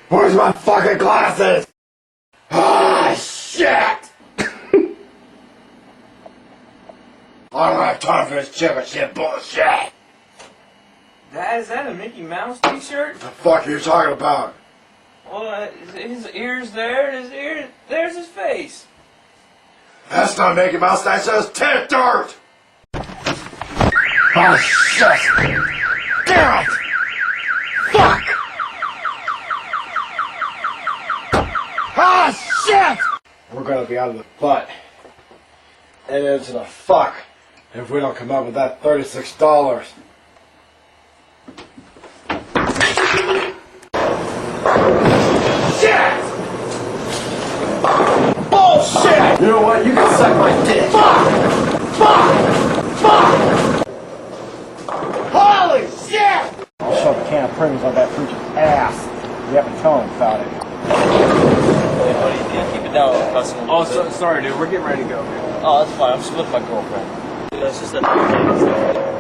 Where's my fucking glasses? Ah, shit! I don't have time for this chicken shit bullshit! Dad, is that a Mickey Mouse t-shirt? What the fuck are you talking about? Well, his ear's there, and there's his face. That's not Mickey Mouse, that says tit dirt! Oh shit! Damn it! Fuck! Ah shit! We're gonna be out of the butt and into the fuck if we don't come up with that $36. Shit! Bullshit! You know what? You can suck my dick. Fuck! Fuck! Fuck! Holy shit! I'll shove a can of Pringles on that preacher's ass. You have to tell him about it. Hey, buddy, keep it down, cussing. Oh, sorry, dude. We're getting ready to go, man. Oh, that's fine. I'm just with my girlfriend. Dude, that's just that.